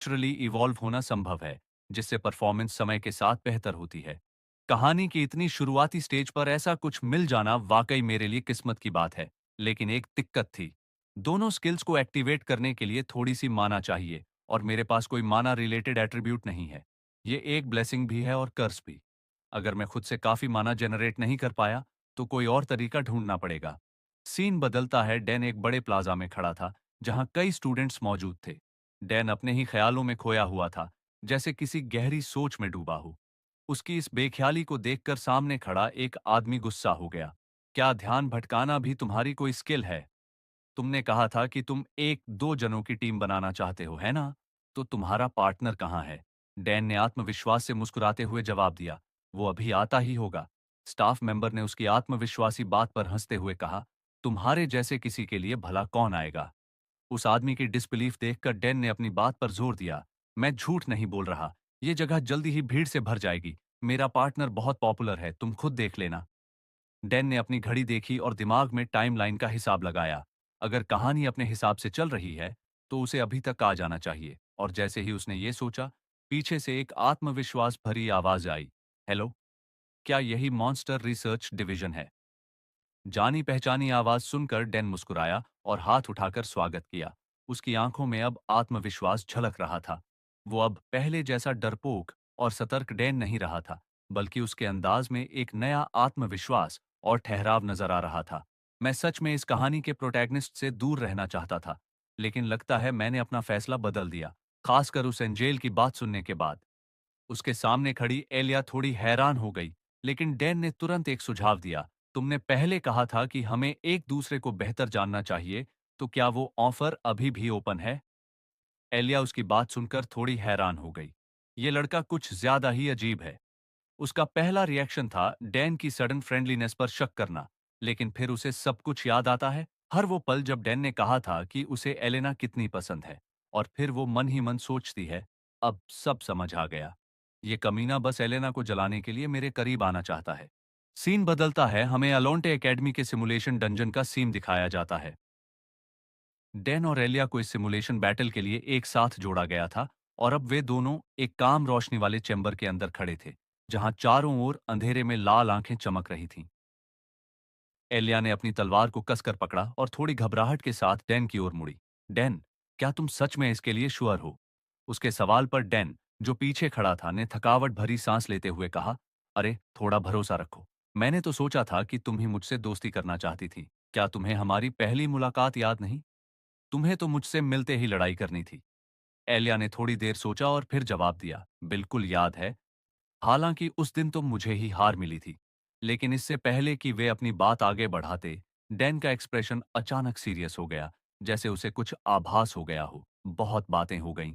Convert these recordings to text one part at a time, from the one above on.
Naturally evolve होना संभव है, जिससे परफॉर्मेंस समय के साथ बेहतर होती है। कहानी की इतनी शुरुआती स्टेज पर ऐसा कुछ मिल जाना वाकई मेरे लिए किस्मत की बात है। लेकिन एक दिक्कत थी। दोनों स्किल्स को एक्टिवेट करने के लिए थोड़ी सी माना चाहिए, और मेरे पास कोई माना रिलेटेड एट्रीब्यूट नहीं है। ये एक ब्लेसिंग भी है और कर्स भी। अगर मैं खुद से काफी माना जनरेट नहीं कर पाया, तो कोई और तरीका ढूंढना पड़ेगा। सीन बदलता है। डैन एक बड़े प्लाजा में खड़ा था, जहां कई स्टूडेंट्स मौजूद थे। डैन अपने ही ख्यालों में खोया हुआ था, जैसे किसी गहरी सोच में डूबा हो। उसकी इस बेख्याली को देखकर सामने खड़ा एक आदमी गुस्सा हो गया। क्या ध्यान भटकाना भी तुम्हारी कोई स्किल है? तुमने कहा था कि तुम एक दो जनों की टीम बनाना चाहते हो, है ना? तो तुम्हारा पार्टनर कहाँ है? डैन ने आत्मविश्वास से मुस्कुराते हुए जवाब दिया, वो अभी आता ही होगा। स्टाफ मेंबर ने उसकी आत्मविश्वासी बात पर हंसते हुए कहा, तुम्हारे जैसे किसी के लिए भला कौन आएगा? उस आदमी की डिसबिलीफ देखकर डैन ने अपनी बात पर जोर दिया, मैं झूठ नहीं बोल रहा। ये जगह जल्दी ही भीड़ से भर जाएगी। मेरा पार्टनर बहुत पॉपुलर है, तुम खुद देख लेना। डैन ने अपनी घड़ी देखी और दिमाग में टाइमलाइन का हिसाब लगाया। अगर कहानी अपने हिसाब से चल रही है, तो उसे अभी तक आ जाना चाहिए। और जैसे ही उसने ये सोचा, पीछे से एक आत्मविश्वास भरी आवाज आई, हेलो, क्या यही मॉन्स्टर रिसर्च डिवीजन है? जानी पहचानी आवाज सुनकर डैन मुस्कुराया और हाथ उठाकर स्वागत किया। उसकी आंखों में अब आत्मविश्वास झलक रहा था। वो अब पहले जैसा डरपोक और सतर्क डैन नहीं रहा था, बल्कि उसके अंदाज में एक नया आत्मविश्वास और ठहराव नजर आ रहा था। मैं सच में इस कहानी के प्रोटैगनिस्ट से दूर रहना चाहता था, लेकिन लगता है मैंने अपना फैसला बदल दिया, खासकर उस एंजेल की बात सुनने के बाद। उसके सामने खड़ी एलिया थोड़ी हैरान हो गई, लेकिन डैन ने तुरंत एक सुझाव दिया। तुमने पहले कहा था कि हमें एक दूसरे को बेहतर जानना चाहिए, तो क्या वो ऑफर अभी भी ओपन है? एलिया उसकी बात सुनकर थोड़ी हैरान हो गई। ये लड़का कुछ ज्यादा ही अजीब है। उसका पहला रिएक्शन था डैन की सडन फ्रेंडलीनेस पर शक करना, लेकिन फिर उसे सब कुछ याद आता है। हर वो पल जब डैन ने कहा था कि उसे एलेना कितनी पसंद है, और फिर वो मन ही मन सोचती है, अब सब समझ आ गया। ये कमीना बस एलेना को जलाने के लिए मेरे करीब आना चाहता है। सीन बदलता है। हमें अलोंटे एकेडमी के सिमुलेशन डंजन का सीन दिखाया जाता है। डैन और एलिया को इस सिमुलेशन बैटल के लिए एक साथ जोड़ा गया था, और अब वे दोनों एक काम रोशनी वाले चैम्बर के अंदर खड़े थे, जहां चारों ओर अंधेरे में लाल आंखें चमक रही थीं। एलिया ने अपनी तलवार को कसकर पकड़ा और थोड़ी घबराहट के साथ डैन की ओर मुड़ी। डैन, क्या तुम सच में इसके लिए श्योर हो? उसके सवाल पर डैन, जो पीछे खड़ा था, ने थकावट भरी सांस लेते हुए कहा, अरे थोड़ा भरोसा रखो। मैंने तो सोचा था कि तुम ही मुझसे दोस्ती करना चाहती थी। क्या तुम्हें हमारी पहली मुलाकात याद नहीं? तुम्हें तो मुझसे मिलते ही लड़ाई करनी थी। एलिया ने थोड़ी देर सोचा और फिर जवाब दिया, बिल्कुल याद है। हालांकि उस दिन तो मुझे ही हार मिली थी। लेकिन इससे पहले कि वे अपनी बात आगे बढ़ाते, डैन का एक्सप्रेशन अचानक सीरियस हो गया, जैसे उसे कुछ आभास हो गया हो। बहुत बातें हो गईं।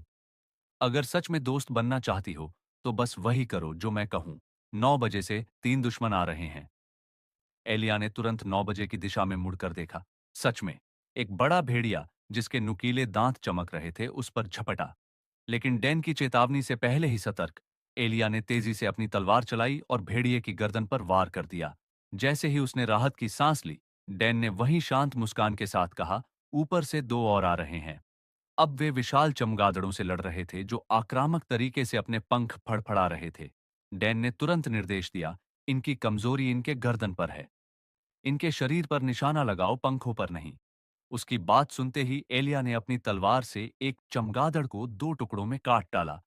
अगर सच में दोस्त बनना चाहती हो, तो बस वही करो जो मैं कहूं। 9 बजे से 3 दुश्मन आ रहे हैं। एलिया ने तुरंत 9 बजे की दिशा में मुड़कर देखा। सच में, एक बड़ा भेड़िया, जिसके नुकीले दांत चमक रहे थे, उस पर झपटा। लेकिन डैन की चेतावनी से पहले ही सतर्क, एलिया ने तेजी से अपनी तलवार चलाई और भेड़िए की गर्दन पर वार कर दिया। जैसे ही उसने राहत की सांस ली, डैन ने वही शांत मुस्कान के साथ कहा, ऊपर से दो और आ रहे हैं। अब वे विशाल चमगादड़ों से लड़ रहे थे, जो आक्रामक तरीके से अपने पंख फड़फड़ा रहे थे। डैन ने तुरंत निर्देश दिया, इनकी कमजोरी इनके गर्दन पर है। इनके शरीर पर निशाना लगाओ, पंखों पर नहीं। उसकी बात सुनते ही एलिया ने अपनी तलवार से एक चमगादड़ को 2 टुकड़ों में काट डाला।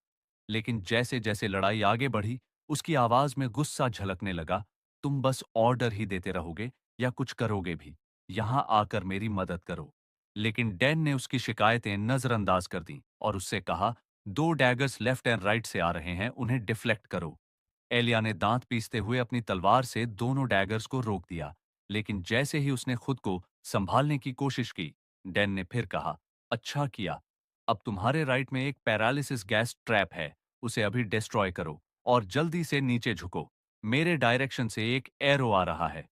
लेकिन जैसे जैसे लड़ाई आगे बढ़ी, उसकी आवाज में गुस्सा झलकने लगा। तुम बस ऑर्डर ही देते रहोगे या कुछ करोगे भी? यहां आकर मेरी मदद करो। लेकिन डैन ने उसकी शिकायतें नजरअंदाज कर दी और उससे कहा, 2 डैगर्स लेफ्ट एंड राइट से आ रहे हैं, उन्हें डिफ्लेक्ट करो। एलिया ने दांत पीसते हुए अपनी तलवार से दोनों डैगर्स को रोक दिया। लेकिन जैसे ही उसने खुद को संभालने की कोशिश की, डैन ने फिर कहा, अच्छा किया। अब तुम्हारे राइट में एक पैरालिसिस गैस ट्रैप है, उसे अभी डिस्ट्रॉय करो और जल्दी से नीचे झुको। मेरे डायरेक्शन से एक एरो आ रहा है।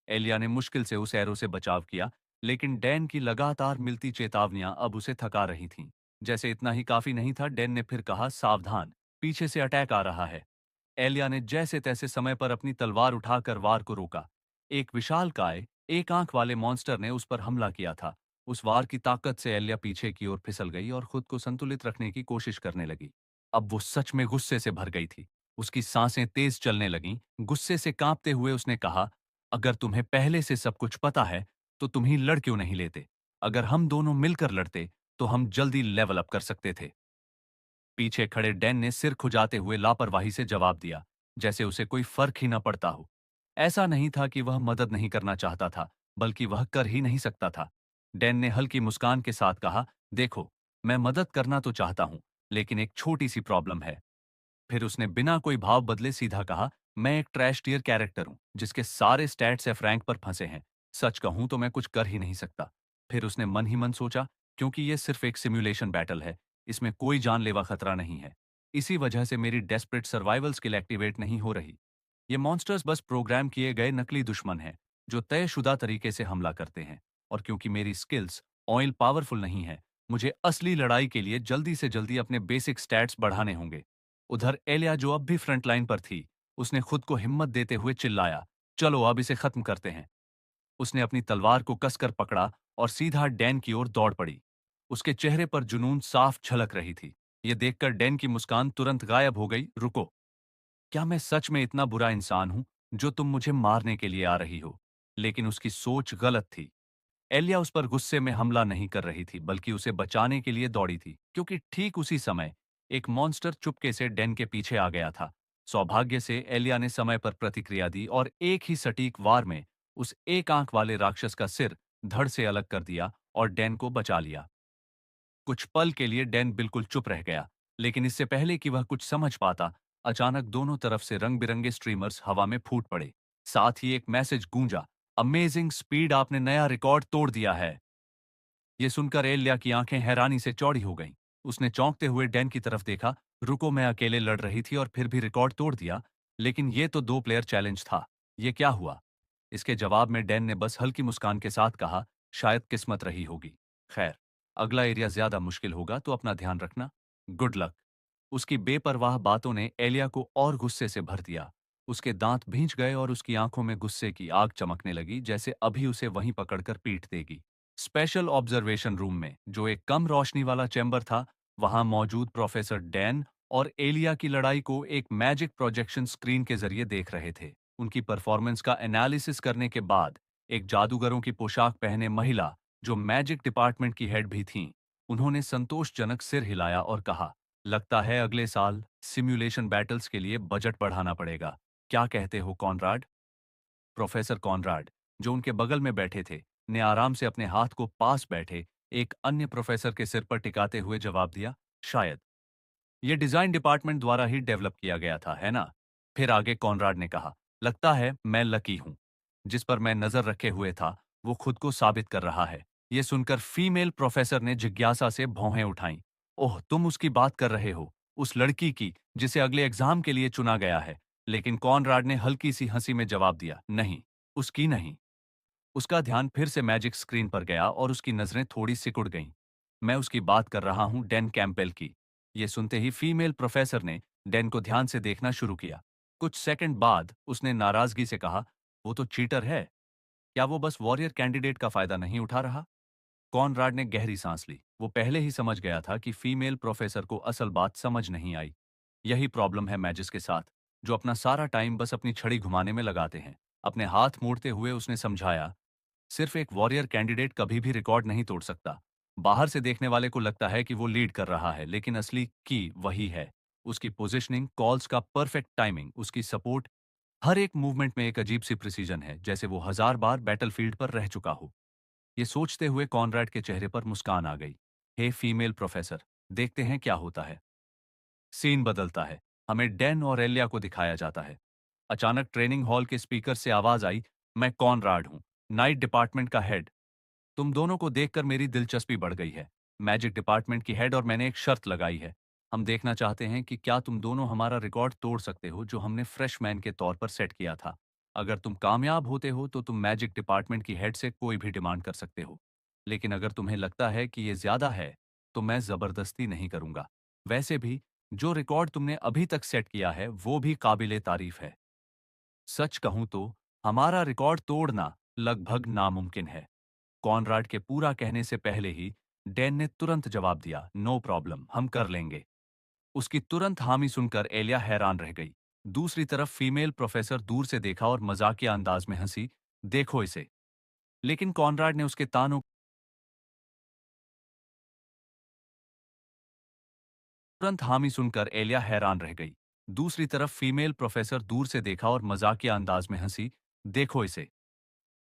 एलिया ने मुश्किल से उस एरो से बचाव किया, लेकिन डैन की लगातार मिलती चेतावनियां अब उसे थका रही थीं। जैसे इतना ही काफी नहीं था, डैन ने फिर कहा, सावधान, पीछे से अटैक आ रहा है। एलिया ने जैसे तैसे समय पर अपनी तलवार उठाकर वार को रोका। एक विशालकाय, एक आंख वाले मॉन्स्टर ने उस पर हमला किया था। उस वार की ताकत से एलिया पीछे की ओर फिसल गई और खुद को संतुलित रखने की कोशिश करने लगी। अब वो सच में गुस्से से भर गई थी। उसकी सांसें तेज चलने लगीं। गुस्से से कांपते हुए उसने कहा, अगर तुम्हें पहले से सब कुछ पता है, तो तुम ही लड़ क्यों नहीं लेते? अगर हम दोनों मिलकर लड़ते, तो हम जल्दी लेवल अप कर सकते थे। पीछे खड़े डैन ने सिर खुजाते हुए लापरवाही से जवाब दिया, जैसे उसे कोई फर्क ही न पड़ता हो। ऐसा नहीं था कि वह मदद नहीं करना चाहता था, बल्कि वह कर ही नहीं सकता था। डैन ने हल्की मुस्कान के साथ कहा, देखो, मैं मदद करना तो चाहता हूं, लेकिन एक छोटी सी प्रॉब्लम है। फिर उसने बिना कोई भाव बदले सीधा कहा, मैं एक ट्रैश टियर कैरेक्टर हूं, जिसके सारे स्टैट्स एफ रैंक पर फंसे हैं। सच कहूं तो मैं कुछ कर ही नहीं सकता। फिर उसने मन ही मन सोचा, क्योंकि यह सिर्फ एक सिमुलेशन बैटल है, इसमें कोई जानलेवा खतरा नहीं है। इसी वजह से मेरी डेस्परेट सर्वाइवल स्किल एक्टिवेट नहीं हो रही। ये मॉन्स्टर्स बस प्रोग्राम किए गए नकली दुश्मन हैं, जो तयशुदा तरीके से हमला करते हैं। और क्योंकि मेरी स्किल्स ऑयल पावरफुल नहीं है, मुझे असली लड़ाई के लिए जल्दी से जल्दी अपने बेसिक स्टैट्स बढ़ाने होंगे। उधर एलिया, जो अब भी फ्रंट लाइन पर थी, उसने खुद को हिम्मत देते हुए चिल्लाया, चलो अब इसे खत्म करते हैं। उसने अपनी तलवार को कसकर पकड़ा और सीधा डैन की ओर दौड़ पड़ी। उसके चेहरे पर जुनून साफ झलक रही थी। यह देखकर डैन की मुस्कान तुरंत गायब हो गई। रुको, क्या मैं सच में इतना बुरा इंसान हूं, जो तुम मुझे मारने के लिए आ रही हो? लेकिन उसकी सोच गलत थी। एलिया उस पर गुस्से में हमला नहीं कर रही थी, बल्कि उसे बचाने के लिए दौड़ी थी, क्योंकि ठीक उसी समय एक मॉन्स्टर चुपके से डैन के पीछे आ गया था। सौभाग्य से एलिया ने समय पर प्रतिक्रिया दी और एक ही सटीक वार में उस एक आंख वाले राक्षस का सिर धड़ से अलग कर दिया और डैन को बचा लिया। कुछ पल के लिए डैन बिल्कुल चुप रह गया, लेकिन इससे पहले कि वह कुछ समझ पाता, अचानक दोनों तरफ से रंग बिरंगे स्ट्रीमर्स हवा में फूट पड़े। साथ ही एक मैसेज गूंजा, अमेजिंग स्पीड, आपने नया रिकॉर्ड तोड़ दिया है। ये सुनकर एलिया की आंखें हैरानी से चौड़ी हो गईं। उसने चौंकते हुए डैन की तरफ देखा। रुको, मैं अकेले लड़ रही थी और फिर भी रिकॉर्ड तोड़ दिया? लेकिन ये तो 2 प्लेयर चैलेंज था। ये क्या हुआ? इसके जवाब में डैन ने बस हल्की मुस्कान के साथ कहा, शायद किस्मत रही होगी। खैर, अगला एरिया ज्यादा मुश्किल होगा, तो अपना ध्यान रखना। Good luck. उसकी बेपरवाह बातों ने एलिया को और गुस्से से भर दिया। उसके दांत भींच गए और उसकी आंखों में गुस्से की आग चमकने लगी, जैसे अभी उसे वहीं पकड़कर पीट देगी। स्पेशल ऑब्जर्वेशन रूम में, जो एक कम रोशनी वाला चैम्बर था, वहां मौजूद प्रोफेसर डैन और एलिया की लड़ाई को एक मैजिक प्रोजेक्शन स्क्रीन के जरिए देख रहे थे। उनकी परफॉर्मेंस का एनालिसिस करने के बाद एक जादूगरों की पोशाक पहने महिला, जो मैजिक डिपार्टमेंट की हेड भी थीं, उन्होंने संतोषजनक सिर हिलाया और कहा, लगता है अगले साल सिम्युलेशन बैटल्स के लिए बजट बढ़ाना पड़ेगा। क्या कहते हो, कॉनराड? प्रोफेसर कॉनराड, जो उनके बगल में बैठे थे, ने आराम से अपने हाथ को पास बैठे एक अन्य प्रोफेसर के सिर पर टिकाते हुए जवाब दिया, शायद। ये डिजाइन डिपार्टमेंट द्वारा ही डेवलप किया गया था, है ना? फिर आगे कॉनराड ने कहा, लगता है मैं लकी हूं। जिस पर मैं नजर रखे हुए था, वो खुद को साबित कर रहा है। ये सुनकर फीमेल प्रोफेसर ने जिज्ञासा से भौहें उठाईं। ओह, तुम उसकी बात कर रहे हो, उस लड़की की जिसे अगले एग्जाम के लिए चुना गया है? लेकिन कॉनराड ने हल्की सी हंसी में जवाब दिया, नहीं, उसकी नहीं। उसका ध्यान फिर से मैजिक स्क्रीन पर गया और उसकी नजरें थोड़ी सिकुड़ गईं। मैं उसकी बात कर रहा हूं, डैन कैंपेल की। ये सुनते ही फीमेल प्रोफेसर ने डैन को ध्यान से देखना शुरू किया। कुछ सेकंड बाद उसने नाराजगी से कहा, वो तो चीटर है। क्या वो बस वॉरियर कैंडिडेट का फायदा नहीं उठा रहा? कॉनराड ने गहरी सांस ली। वो पहले ही समझ गया था कि फीमेल प्रोफेसर को असल बात समझ नहीं आई। यही प्रॉब्लम है मैजिस के साथ, जो अपना सारा टाइम बस अपनी छड़ी घुमाने में लगाते हैं। अपने हाथ मोड़ते हुए उसने समझाया, सिर्फ एक वॉरियर कैंडिडेट कभी भी रिकॉर्ड नहीं तोड़ सकता। बाहर से देखने वाले को लगता है कि वो लीड कर रहा है, लेकिन असली की वही है। उसकी पोजीशनिंग, कॉल्स का परफेक्ट टाइमिंग, उसकी सपोर्ट, हर एक मूवमेंट में एक अजीब सी प्रिसीजन है, जैसे वो हजार बार बैटलफील्ड पर रह चुका हो। ये सोचते हुए कॉनराड के चेहरे पर मुस्कान आ गई। हे फीमेल प्रोफेसर, देखते हैं क्या होता है। सीन बदलता है। हमें डैन और एलिया को दिखाया जाता है। अचानक ट्रेनिंग हॉल के स्पीकर से आवाज आई, मैं कॉनराड हूं, नाइट डिपार्टमेंट का हेड। तुम दोनों को देखकर मेरी दिलचस्पी बढ़ गई है। मैजिक डिपार्टमेंट की हेड और मैंने एक शर्त लगाई है। हम देखना चाहते हैं कि क्या तुम दोनों हमारा रिकॉर्ड तोड़ सकते हो, जो हमने फ्रेशमैन के तौर पर सेट किया था। अगर तुम कामयाब होते हो, तो तुम मैजिक डिपार्टमेंट की हेड से कोई भी डिमांड कर सकते हो। लेकिन अगर तुम्हें लगता है कि ये ज्यादा है, तो मैं जबरदस्ती नहीं करूंगा। वैसे भी जो रिकॉर्ड तुमने अभी तक सेट किया है, वो भी काबिले तारीफ है। सच कहूं तो हमारा रिकॉर्ड तोड़ना लगभग नामुमकिन है। कॉनराड के पूरा कहने से पहले ही डैन ने तुरंत जवाब दिया, नो प्रॉब्लम, हम कर लेंगे। उसकी तुरंत हामी सुनकर एलिया हैरान रह गई। दूसरी तरफ फीमेल प्रोफेसर दूर से देखा और मजाकिया अंदाज में हंसी, देखो इसे। लेकिन कॉनराड ने उसके तानों तुरंत हामी सुनकर एलिया हैरान रह गई। दूसरी तरफ फीमेल प्रोफेसर दूर से देखा और मजाकिया अंदाज में हंसी, देखो इसे।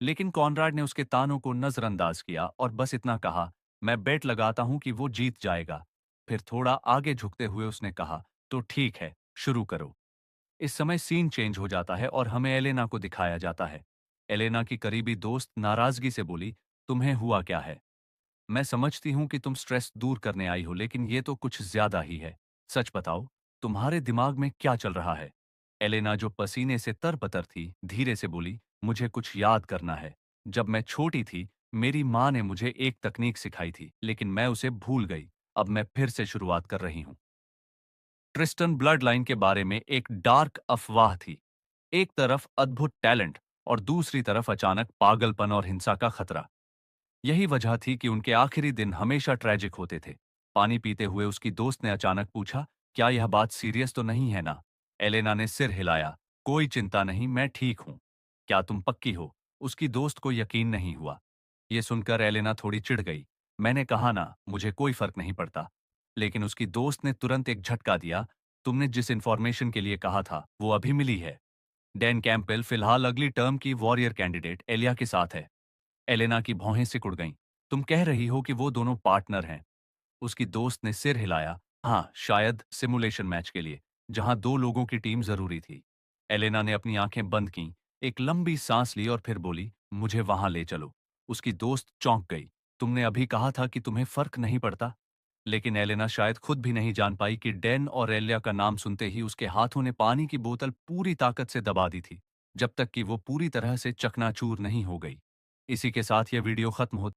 लेकिन कॉनराड ने उसके तानों को नजरअंदाज किया और बस इतना कहा, मैं बेट लगाता हूं कि वो जीत जाएगा। फिर थोड़ा आगे झुकते हुए उसने कहा, तो ठीक है, शुरू करो। इस समय सीन चेंज हो जाता है और हमें एलेना को दिखाया जाता है। एलेना की करीबी दोस्त नाराजगी से बोली, तुम्हें हुआ क्या है? मैं समझती हूँ कि तुम स्ट्रेस दूर करने आई हो, लेकिन ये तो कुछ ज्यादा ही है। सच बताओ, तुम्हारे दिमाग में क्या चल रहा है? एलेना, जो पसीने से तरबतर थी, धीरे से बोली, मुझे कुछ याद करना है। जब मैं छोटी थी, मेरी माँ ने मुझे एक तकनीक सिखाई थी, लेकिन मैं उसे भूल गई। अब मैं फिर से शुरुआत कर रही हूँ। ट्रिस्टन ब्लड लाइन के बारे में एक डार्क अफवाह थी। एक तरफ अद्भुत टैलेंट और दूसरी तरफ अचानक पागलपन और हिंसा का खतरा। यही वजह थी कि उनके आखिरी दिन हमेशा ट्रैजिक होते थे। पानी पीते हुए उसकी दोस्त ने अचानक पूछा, क्या यह बात सीरियस तो नहीं है ना? एलेना ने सिर हिलाया, कोई चिंता नहीं, मैं ठीक हूं। क्या तुम पक्की हो? उसकी दोस्त को यकीन नहीं हुआ। यह सुनकर एलेना थोड़ी चिढ़ गई। मैंने कहा ना, मुझे कोई फर्क नहीं पड़ता। लेकिन उसकी दोस्त ने तुरंत एक झटका दिया, तुमने जिस इंफॉर्मेशन के लिए कहा था वो अभी मिली है। डैन कैंपबेल फिलहाल अगली टर्म की वॉरियर कैंडिडेट एलिया के साथ है। एलेना की भौहें सिकुड़ गईं। तुम कह रही हो कि वो दोनों पार्टनर हैं? उसकी दोस्त ने सिर हिलाया। हाँ, शायद सिमुलेशन मैच के लिए, जहां दो लोगों की टीम जरूरी थी। एलेना ने अपनी आंखें बंद की, एक लंबी सांस ली और फिर बोली, मुझे वहां ले चलो। उसकी दोस्त चौंक गई। तुमने अभी कहा था कि तुम्हें फर्क नहीं पड़ता। लेकिन एलेना शायद खुद भी नहीं जान पाई कि डैन और एलिया का नाम सुनते ही उसके हाथों ने पानी की बोतल पूरी ताकत से दबा दी थी, जब तक कि वो पूरी तरह से चकनाचूर नहीं हो गई। इसी के साथ यह वीडियो खत्म होता